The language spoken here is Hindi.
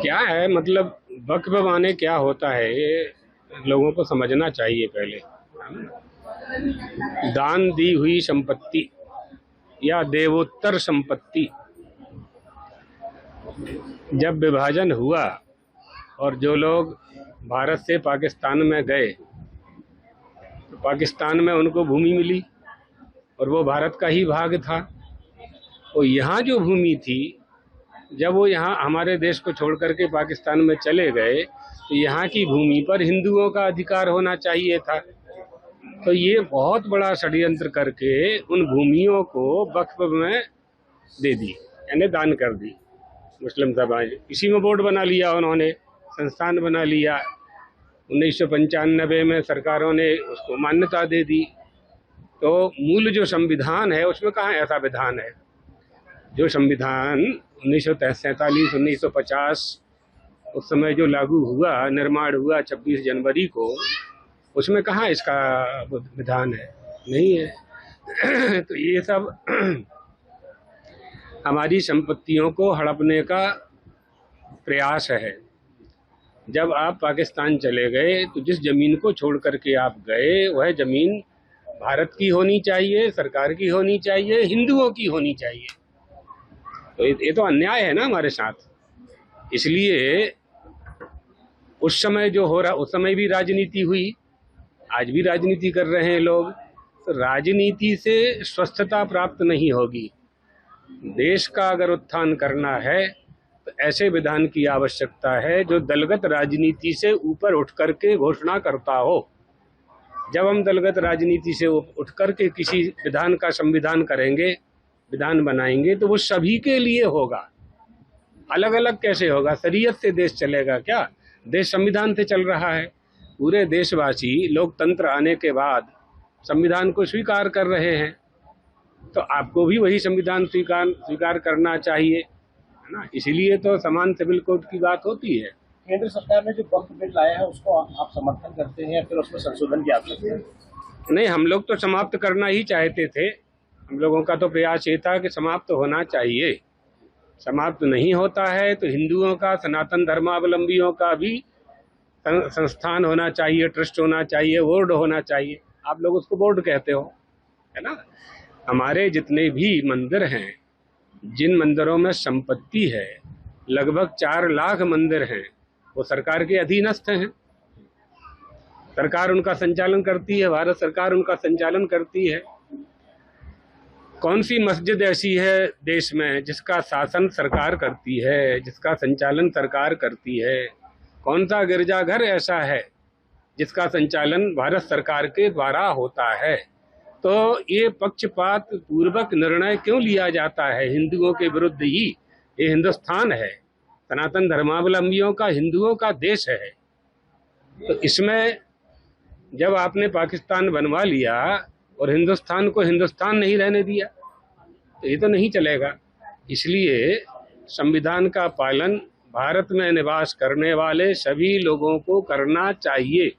क्या है मतलब वक्फ माने क्या होता है ये लोगों को समझना चाहिए पहले। दान दी हुई संपत्ति या देवोत्तर संपत्ति। जब विभाजन हुआ और जो लोग भारत से पाकिस्तान में गए तो पाकिस्तान में उनको भूमि मिली और वो भारत का ही भाग था। तो यहाँ जो भूमि थी, जब वो यहाँ हमारे देश को छोड़ करके पाकिस्तान में चले गए तो यहाँ की भूमि पर हिंदुओं का अधिकार होना चाहिए था। तो ये बहुत बड़ा षड्यंत्र करके उन भूमियों को वक्फ में दे दी, यानी दान कर दी मुस्लिम समाज। इसी में बोर्ड बना लिया, उन्होंने संस्थान बना लिया। 1995 में सरकारों ने उसको मान्यता दे दी। तो मूल जो संविधान है उसमें कहाँ ऐसा विधान है? जो संविधान 1947 1950 उस समय जो लागू हुआ, निर्माण हुआ 26 जनवरी को, उसमें कहाँ इसका विधान है? नहीं है। तो ये सब हमारी संपत्तियों को हड़पने का प्रयास है। जब आप पाकिस्तान चले गए तो जिस जमीन को छोड़ करके आप गए वह जमीन भारत की होनी चाहिए, सरकार की होनी चाहिए, हिंदुओं की होनी चाहिए। तो ये तो अन्याय है ना हमारे साथ। इसलिए उस समय जो हो रहा, उस समय भी राजनीति हुई, आज भी राजनीति कर रहे हैं लोग। तो राजनीति से स्वस्थता प्राप्त नहीं होगी। देश का अगर उत्थान करना है तो ऐसे विधान की आवश्यकता है जो दलगत राजनीति से ऊपर उठ करके घोषणा करता हो। जब हम दलगत राजनीति से उठ करके किसी विधान का संविधान करेंगे, विधान बनाएंगे, तो वो सभी के लिए होगा। अलग अलग कैसे होगा? शरीयत से देश चलेगा क्या? देश संविधान से चल रहा है। पूरे देशवासी लोकतंत्र आने के बाद संविधान को स्वीकार कर रहे हैं, तो आपको भी वही संविधान स्वीकार करना चाहिए, है ना? इसीलिए तो समान सिविल कोड की बात होती है। केंद्र सरकार ने जो वक्फ बिल लाया है उसको आप समर्थन करते हैं या फिर उसमें संशोधन की आवश्यकता है? नहीं, हम लोग तो समाप्त करना ही चाहते थे। हम लोगों का तो प्रयास ये था कि समाप्त होना चाहिए। समाप्त नहीं होता है तो हिंदुओं का, सनातन धर्मावलंबियों का भी संस्थान होना चाहिए, ट्रस्ट होना चाहिए, बोर्ड होना चाहिए। आप लोग उसको बोर्ड कहते हो, है ना? हमारे जितने भी मंदिर हैं, जिन मंदिरों में संपत्ति है, लगभग 4 लाख मंदिर हैं, वो सरकार के अधीनस्थ हैं। सरकार उनका संचालन करती है, भारत सरकार उनका संचालन करती है। कौन सी मस्जिद ऐसी है देश में जिसका शासन सरकार करती है, जिसका संचालन सरकार करती है? कौन सा गिरजाघर ऐसा है जिसका संचालन भारत सरकार के द्वारा होता है? तो ये पक्षपात पूर्वक निर्णय क्यों लिया जाता है हिंदुओं के विरुद्ध ही? ये हिंदुस्तान है, सनातन धर्मावलंबियों का, हिंदुओं का देश है। तो इसमें जब आपने पाकिस्तान बनवा लिया और हिंदुस्तान को हिंदुस्तान नहीं रहने दिया तो ये तो नहीं चलेगा। इसलिए संविधान का पालन भारत में निवास करने वाले सभी लोगों को करना चाहिए।